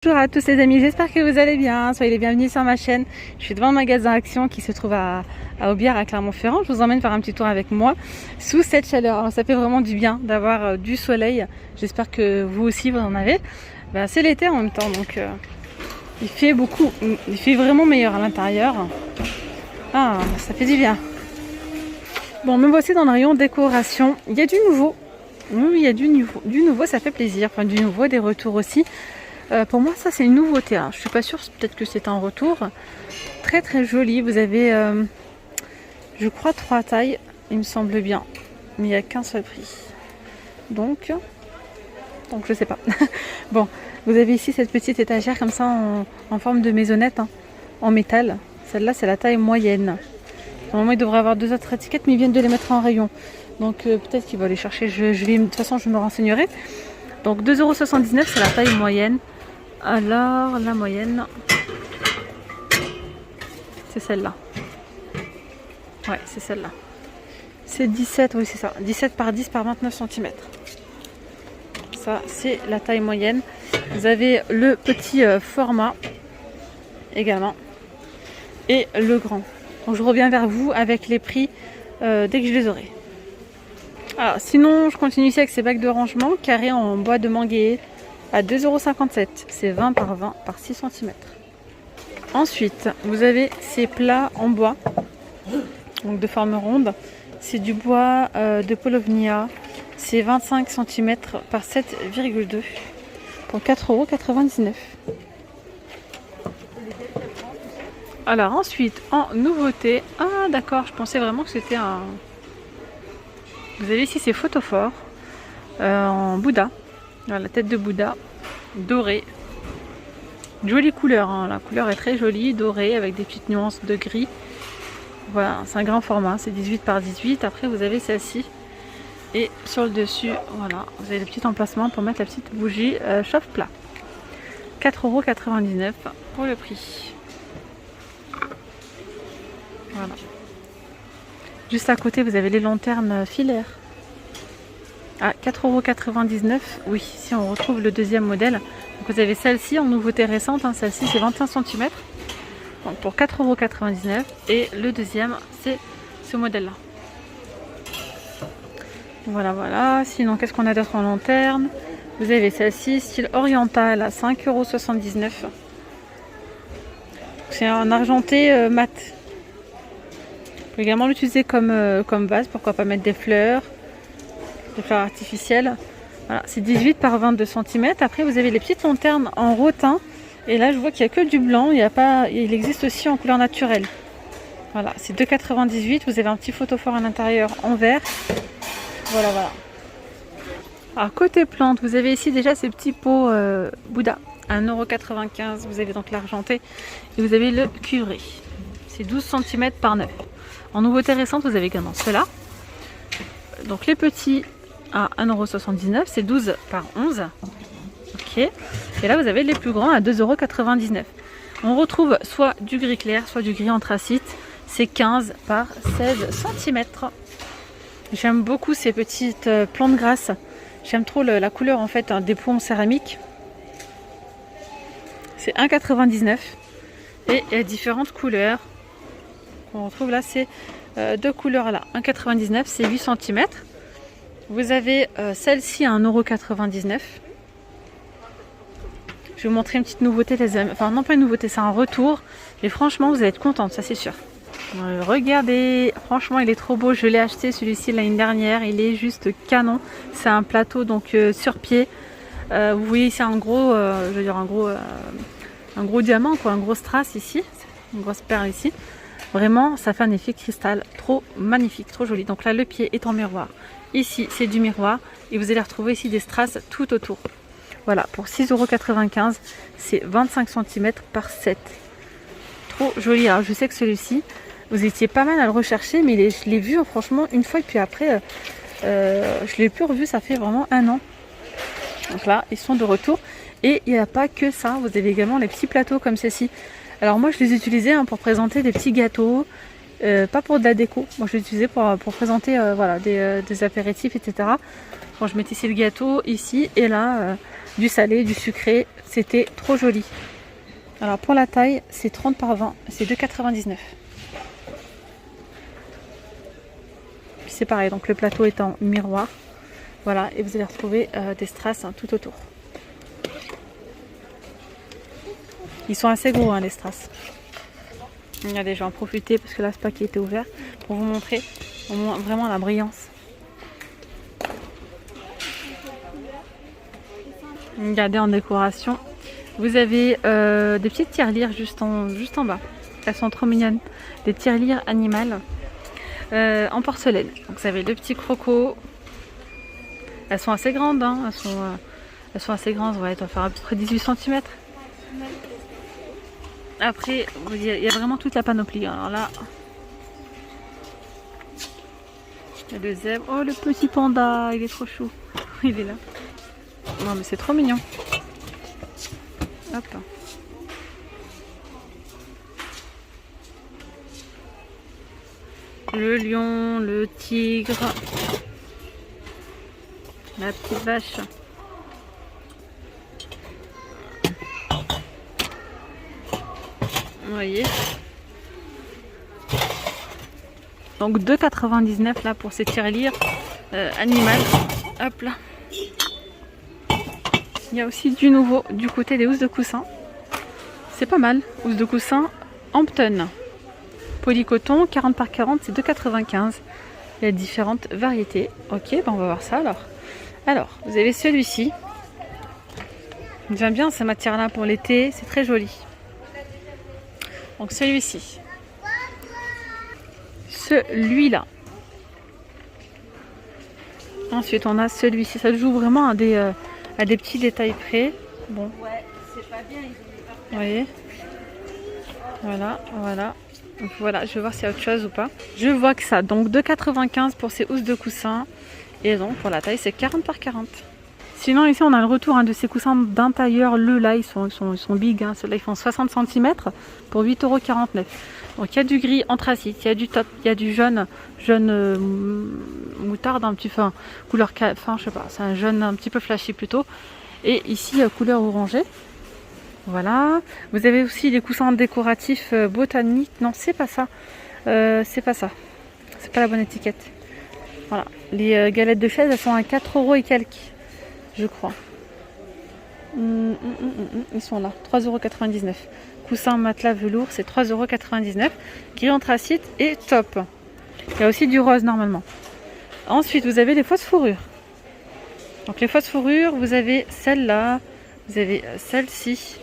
Bonjour à tous les amis, j'espère que vous allez bien, soyez les bienvenus sur ma chaîne. Je suis devant le magasin Action qui se trouve à Aubière à Clermont-Ferrand. Je vous emmène faire un petit tour avec moi sous cette chaleur. Alors, ça fait vraiment du bien d'avoir du soleil, j'espère que vous aussi vous en avez. C'est l'été en même temps, donc il fait vraiment meilleur à l'intérieur. Ah, ça fait du bien. Bon, me voici dans le rayon décoration, il y a du nouveau. Oui, il y a du nouveau, ça fait plaisir, enfin du nouveau, des retours aussi. Pour moi, ça c'est une nouveauté. Alors, je suis pas sûre, peut-être que c'est un retour. Très très joli. Vous avez, je crois, 3 tailles, il me semble bien. Mais il n'y a qu'un seul prix. Donc je sais pas. Bon, vous avez ici cette petite étagère comme ça en forme de maisonnette, hein, en métal. Celle-là, c'est la taille moyenne. Normalement, il devrait avoir 2 autres étiquettes, mais ils viennent de les mettre en rayon. Donc peut-être qu'il va aller chercher. De toute façon, je me renseignerai. Donc 2,79 €, c'est la taille moyenne. Alors la moyenne, c'est celle-là. Ouais, c'est celle-là. C'est 17, oui c'est ça. 17 par 10 par 29 cm. Ça, c'est la taille moyenne. Vous avez le petit format également. Et le grand. Donc je reviens vers vous avec les prix dès que je les aurai. Alors, sinon, je continue ici avec ces bacs de rangement carrés en bois de manguier à 2,57 €. C'est 20 par 20 par 6 cm. Ensuite, vous avez ces plats en bois, donc de forme ronde. C'est du bois de Polovnia. C'est 25 cm par 7,2 pour 4,99 €. Alors ensuite, en nouveauté, ah d'accord, je pensais vraiment que c'était un... Vous avez ici ces photophores en Bouddha, la tête de Bouddha, dorée. Jolie couleur, hein. La couleur est très jolie, dorée avec des petites nuances de gris. Voilà, c'est un grand format, c'est 18 par 18. Après vous avez celle-ci et sur le dessus, voilà, vous avez le petit emplacement pour mettre la petite bougie chauffe-plat. 4,99 € pour le prix. Voilà. Juste à côté, vous avez les lanternes filaires. À 4,99 €. Oui, ici on retrouve le deuxième modèle. Donc vous avez celle-ci en nouveauté récente. Hein. Celle-ci, c'est 21 cm. Donc pour 4,99 €. Et le deuxième, c'est ce modèle-là. Voilà, voilà. Sinon, qu'est-ce qu'on a d'autre en lanterne? Vous avez celle-ci, style oriental, à 5,79 €. C'est un argenté mat. Vous pouvez également l'utiliser comme vase, pourquoi pas mettre des fleurs artificielles. Voilà, c'est 18 par 22 cm. Après vous avez les petites lanternes en rotin. Et là je vois qu'il n'y a que du blanc, il existe aussi en couleur naturelle. Voilà, c'est 2,98 €. Vous avez un petit photophore à l'intérieur en verre. Voilà, voilà. Alors côté plantes, vous avez ici déjà ces petits pots Bouddha à 1,95 €. Vous avez donc l'argenté et vous avez le cuivré. C'est 12 cm par 9. En nouveauté récente, vous avez également ceux-là. Donc les petits à 1,79 €, c'est 12 par 11. Ok. Et là, vous avez les plus grands à 2,99 €. On retrouve soit du gris clair, soit du gris anthracite. C'est 15 par 16 cm. J'aime beaucoup ces petites plantes grasses. J'aime trop la couleur en fait des pots en céramique. C'est 1,99 € et il y a différentes couleurs. On retrouve là, c'est deux couleurs là. 1,99 €, c'est 8 cm. Vous avez celle-ci à 1,99 €. Je vais vous montrer une petite nouveauté, les amis. Enfin, non, pas une nouveauté, c'est un retour. Mais franchement, vous allez être contente, ça c'est sûr. Regardez, franchement, il est trop beau. Je l'ai acheté celui-ci l'année dernière. Il est juste canon. C'est un plateau donc sur pied. Vous voyez ici un gros, je veux dire un gros diamant, quoi, un gros strass ici, une grosse perle ici. Vraiment, ça fait un effet cristal trop magnifique, trop joli. Donc là, le pied est en miroir. Ici, c'est du miroir. Et vous allez retrouver ici des strass tout autour. Voilà, pour 6,95 €, c'est 25 cm par 7. Trop joli. Alors, je sais que celui-ci, vous étiez pas mal à le rechercher, mais je l'ai vu franchement une fois. Et puis après, je l'ai plus revu, ça fait vraiment 1 an. Donc là, ils sont de retour. Et il n'y a pas que ça. Vous avez également les petits plateaux comme ceci. Alors moi je les utilisais pour présenter des petits gâteaux, pas pour de la déco. Moi je les utilisais pour présenter voilà, des apéritifs, etc. Bon, je mettais ici le gâteau, ici et là du salé, du sucré, C'était trop joli. Alors pour la taille, c'est 30 par 20, c'est 2,99. Puis c'est pareil, donc le plateau est en miroir. Voilà, et vous allez retrouver des strass tout autour. Ils sont assez gros, les strass. Regardez, je vais en profiter parce que là, ce paquet était ouvert pour vous montrer vraiment la brillance. Regardez en décoration. Vous avez des petites tirelires juste en bas. Elles sont trop mignonnes. Des tirelires animales en porcelaine. Donc vous avez le petit croco. Elles sont assez grandes. Hein. Elles sont assez grandes. Ouais, elles doivent faire à peu près 18 cm. Après, il y a vraiment toute la panoplie. Alors là, il y a le zèbre. Oh, le petit panda, il est trop chou. Il est là. Non, mais c'est trop mignon. Hop. Le lion, le tigre, la petite vache. Vous voyez. Donc 2,99 là pour ces tirelires animales. Hop là. Il y a aussi du nouveau du côté des housses de coussin. C'est pas mal. Housses de coussin Hampton. Polycoton 40 par 40, c'est 2,95. Il y a différentes variétés. Ok, ben on va voir ça alors. Alors, vous avez celui-ci. J'aime bien ces matières-là pour l'été, c'est très joli. Donc celui-ci. Celui-là. Ensuite, on a celui-ci. Ça joue vraiment à des petits détails près. Bon. Ouais, c'est pas bien. Vous voyez. Voilà, voilà. Donc voilà, je vais voir s'il y a autre chose ou pas. Je vois que ça. Donc 2,95 pour ces housses de coussin. Et donc pour la taille, c'est 40 par 40. Sinon ici on a le retour de ces coussins d'un tailleur. Le là, ils sont big. Ceux-là ils font 60 cm pour 8,49 €. Donc il y a du gris anthracite, il y a du top, il y a du jaune moutarde, un petit fin couleur, enfin je sais pas, c'est un jaune un petit peu flashy plutôt. Et ici couleur orangée. Voilà. Vous avez aussi les coussins décoratifs botaniques. Non, c'est pas ça. C'est pas ça. C'est pas la bonne étiquette. Voilà. Les galettes de chaise, elles sont à 4 € et quelques, je crois. Ils sont là. 3,99 €. Coussin matelas velours, c'est 3,99 €. Gris anthracite et top. Il y a aussi du rose normalement. Ensuite, vous avez les fausses fourrures. Donc les fausses fourrures, vous avez celle-là. Vous avez celle-ci.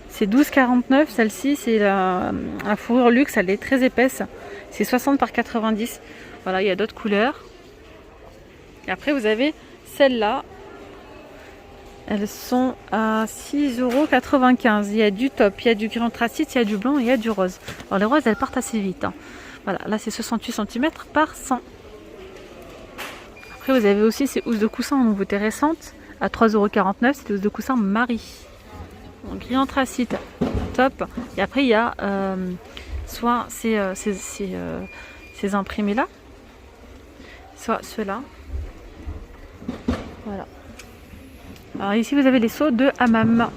C'est 12,49 €. Celle-ci, c'est la fourrure luxe. Elle est très épaisse. C'est 60 par 90. Voilà, il y a d'autres couleurs. Et après, vous avez celle-là. Elles sont à 6,95 €. Il y a du top, il y a du gris anthracite, il y a du blanc et il y a du rose. Alors les roses, elles partent assez vite. Voilà, là c'est 68 cm par 100. Après, vous avez aussi ces housses de coussin en nouveauté récente à 3,49 €. C'est des housses de coussin Marie. Donc, gris anthracite, top. Et après, il y a soit ces imprimés là, soit ceux-là. Voilà. Alors ici, vous avez les seaux de hammam.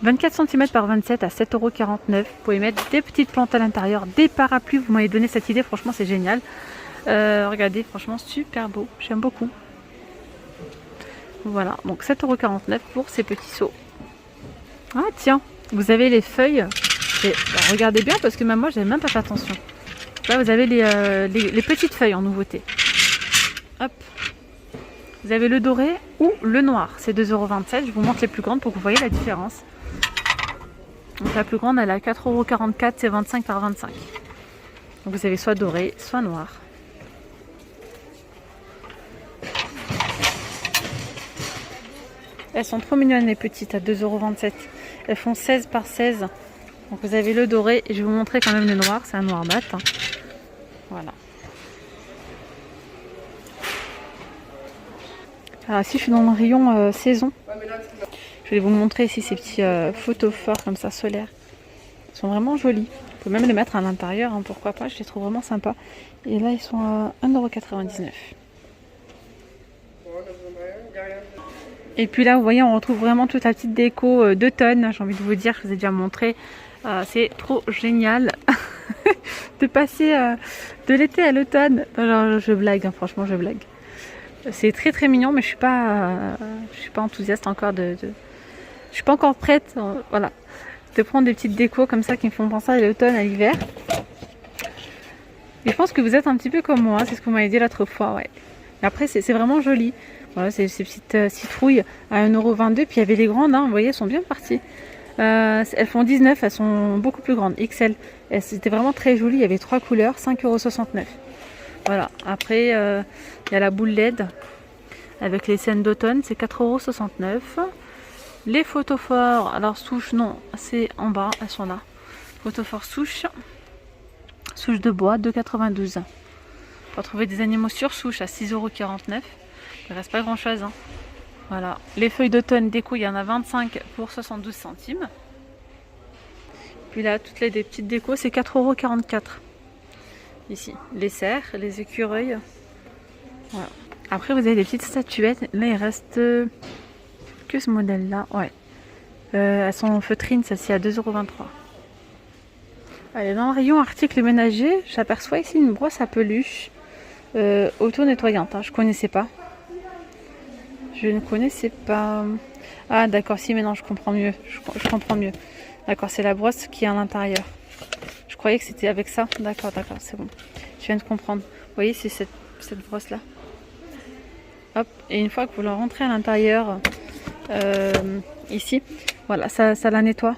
24 cm par 27 à 7,49 €. Vous pouvez mettre des petites plantes à l'intérieur, des parapluies. Vous m'avez donné cette idée, franchement, c'est génial. Regardez, franchement, super beau. J'aime beaucoup. Voilà, donc 7,49 € pour ces petits seaux. Ah tiens, vous avez les feuilles. Et, alors, regardez bien parce que même moi, j'avais même pas fait attention. Là, vous avez les petites feuilles en nouveauté. Hop. Vous avez le doré ou le noir. C'est 2,27 €. Je vous montre les plus grandes pour que vous voyez la différence. Donc la plus grande, elle est à 4,44 €. C'est 25 par 25. Donc vous avez soit doré, soit noir. Elles sont trop mignonnes les petites à 2,27 €. Elles font 16 par 16. Donc vous avez le doré et je vais vous montrer quand même le noir. C'est un noir mat. Voilà. Alors ici je suis dans le rayon saison. Je vais vous montrer ici ces petits photophores comme ça solaires. Ils sont vraiment jolis. On peut même les mettre à l'intérieur, pourquoi pas, je les trouve vraiment sympas. Et là ils sont à 1,99 €. Et puis là, vous voyez, on retrouve vraiment toute la petite déco d'automne. J'ai envie de vous dire, je vous ai déjà montré. C'est trop génial de passer de l'été à l'automne. Genre, je blague, hein, franchement, je blague. C'est très très mignon, mais je suis pas enthousiaste encore je suis pas encore prête, voilà, de prendre des petites décos comme ça qui me font penser à l'automne, à l'hiver. Et je pense que vous êtes un petit peu comme moi, c'est ce que vous m'avez dit l'autre fois, ouais. Et après, c'est vraiment joli. Voilà, ces petites citrouilles à 1,22 €. Puis il y avait les grandes, hein, vous voyez, elles sont bien parties. Elles font 19, elles sont beaucoup plus grandes, XL. C'était vraiment très joli, il y avait 3 couleurs, 5,69 €. Voilà, après il y a la boule LED avec les scènes d'automne, c'est 4,69 €. Les photophores, alors souche, non, c'est en bas, elles sont là. Photophore souche de bois, 2,92 €. On va trouver des animaux sur souche à 6,49 €. Il ne reste pas grand chose, hein. Voilà, les feuilles d'automne déco, il y en a 25 pour 72 centimes. Puis là, toutes les des petites décos, c'est 4,44 €. Ici, les cerfs, les écureuils. Voilà. Après, vous avez des petites statuettes. Là, il reste que ce modèle-là. Ouais. Elles sont en feutrine, celle-ci à 2,23 €. Allez, dans le rayon articles ménagers, j'aperçois ici une brosse à peluche auto-nettoyante. Hein. Je connaissais pas. Je ne connaissais pas. Ah, d'accord, si, maintenant je comprends mieux. Je comprends mieux. D'accord, c'est la brosse qui est à l'intérieur. Je croyais que c'était avec ça. D'accord, c'est bon. Je viens de comprendre. Vous voyez, c'est cette brosse-là. Hop, et une fois que vous la rentrez à l'intérieur, ici, voilà, ça la nettoie.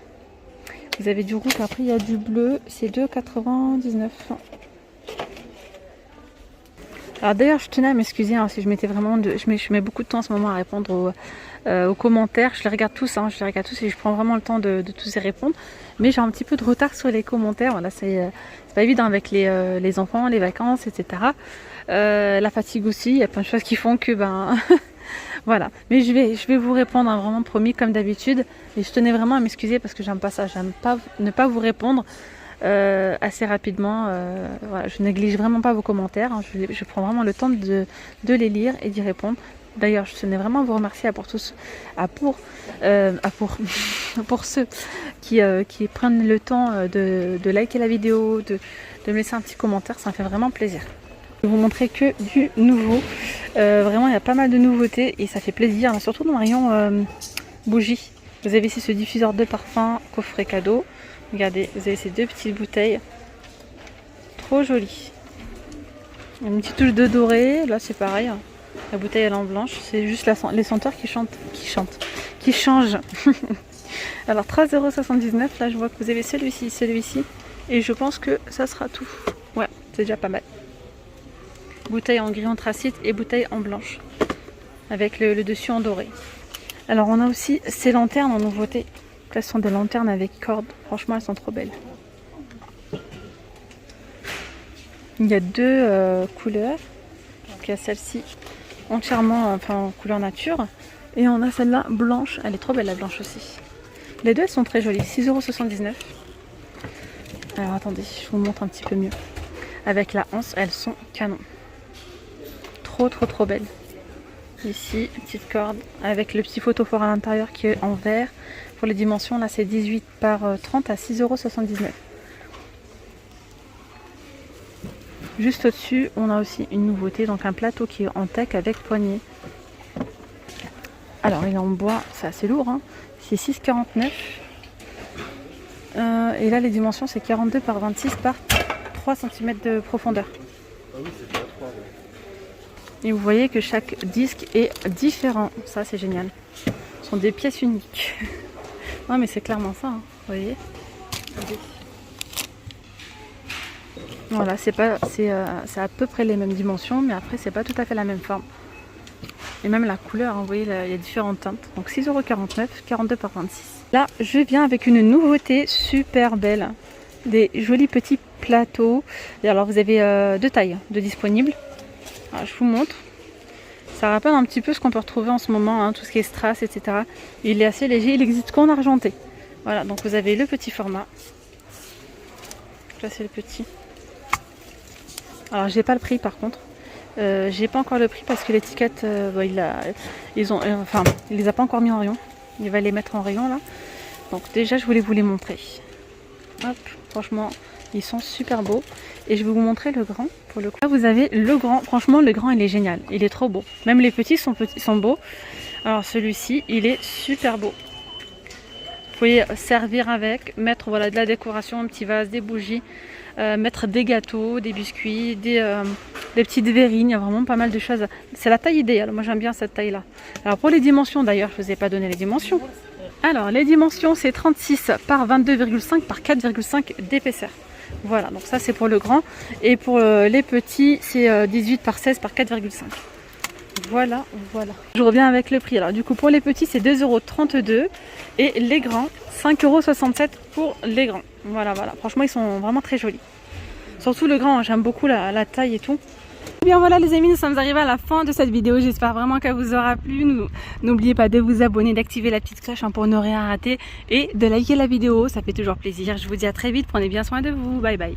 Vous avez du rouge, après il y a du bleu, c'est 2,99 €. Alors d'ailleurs, je tenais à m'excuser hein, si je mettais vraiment je mets beaucoup de temps en ce moment à répondre aux commentaires. Je les regarde tous, hein, et je prends vraiment le temps de tous y répondre. Mais j'ai un petit peu de retard sur les commentaires. Voilà, c'est pas évident avec les enfants, les vacances, etc. La fatigue aussi, il y a plein de choses qui font que ben voilà. Mais je vais vous répondre, hein, vraiment promis comme d'habitude. Et je tenais vraiment à m'excuser parce que j'aime pas ça, j'aime pas ne pas vous répondre assez rapidement. Voilà, je néglige vraiment pas vos commentaires, hein, je prends vraiment le temps de les lire et d'y répondre. D'ailleurs, je tenais vraiment à vous remercier pour ceux qui prennent le temps de liker la vidéo, de me laisser un petit commentaire, ça me fait vraiment plaisir. Je vais vous montrer que du nouveau. Vraiment, il y a pas mal de nouveautés et ça fait plaisir, hein, surtout dans le rayon bougies. Vous avez ici ce diffuseur de parfum, coffret cadeau. Regardez, vous avez ces deux petites bouteilles. Trop jolies. Une petite touche de doré. Là, c'est pareil. La bouteille elle est en blanche. C'est juste les senteurs qui changent. Alors, 3,79 €. Là, je vois que vous avez celui-ci. Et je pense que ça sera tout. Ouais, c'est déjà pas mal. Bouteille en gris anthracite et bouteille en blanche. Avec le dessus en doré. Alors, on a aussi ces lanternes en nouveauté. Là, ce sont des lanternes avec cordes. Franchement, elles sont trop belles. Il y a deux couleurs. Donc, il y a celle-ci entièrement en couleur nature. Et on a celle-là blanche. Elle est trop belle, la blanche aussi. Les deux, elles sont très jolies. 6,79 €. Alors, attendez, je vous montre un petit peu mieux. Avec la anse, elles sont canon. Trop belles. Ici, petite corde avec le petit photophore à l'intérieur qui est en vert. Pour les dimensions, là c'est 18 par 30 à 6,79 €. Juste au-dessus, on a aussi une nouveauté, donc un plateau qui est en teck avec poignée. Alors il est en bois, c'est assez lourd, hein. C'est 6,49 €. Et là les dimensions c'est 42 par 26 par 3 cm de profondeur. Ah oui, c'est bien 3, ouais. Et vous voyez que chaque disque est différent. Ça, c'est génial. Ce sont des pièces uniques. Non, mais c'est clairement ça. Hein. Vous voyez. Voilà, c'est à peu près les mêmes dimensions, mais après, c'est pas tout à fait la même forme. Et même la couleur, hein, vous voyez, il y a différentes teintes. Donc 6,49 €, 42 par 26. Là, je viens avec une nouveauté super belle. Des jolis petits plateaux. Et alors, vous avez deux tailles de disponibles. Alors, je vous montre. Ça rappelle un petit peu ce qu'on peut retrouver en ce moment, hein, tout ce qui est strass, etc. Il est assez léger, il existe qu'en argenté. Voilà, donc vous avez le petit format. Là, c'est le petit. Alors, j'ai pas le prix par contre. J'ai pas encore le prix parce que l'étiquette, il les a pas encore mis en rayon. Il va les mettre en rayon là. Donc déjà, je voulais vous les montrer. Hop, franchement, ils sont super beaux. Et je vais vous montrer le grand pour le coup. Là, vous avez le grand. Franchement, le grand, il est génial. Il est trop beau. Même les petits sont beaux. Alors celui-ci, il est super beau. Vous pouvez servir avec, mettre voilà, de la décoration, un petit vase, des bougies, mettre des gâteaux, des biscuits, des petites verrines. Il y a vraiment pas mal de choses. C'est la taille idéale. Moi, j'aime bien cette taille-là. Alors pour les dimensions, d'ailleurs, je ne vous ai pas donné les dimensions. Alors les dimensions, c'est 36 par 22,5 par 4,5 d'épaisseur. Voilà, donc ça c'est pour le grand. Et pour les petits, c'est 18 par 16 par 4,5. Voilà. Je reviens avec le prix. Alors du coup, pour les petits, c'est 2,32 € et les grands, 5,67 € pour les grands. Voilà. Franchement, ils sont vraiment très jolis. Surtout le grand, j'aime beaucoup la taille et tout. Et bien voilà les amis, nous sommes arrivés à la fin de cette vidéo. J'espère vraiment qu'elle vous aura plu. N'oubliez pas de vous abonner, d'activer la petite cloche pour ne rien rater et de liker la vidéo. Ça fait toujours plaisir. Je vous dis à très vite. Prenez bien soin de vous. Bye bye.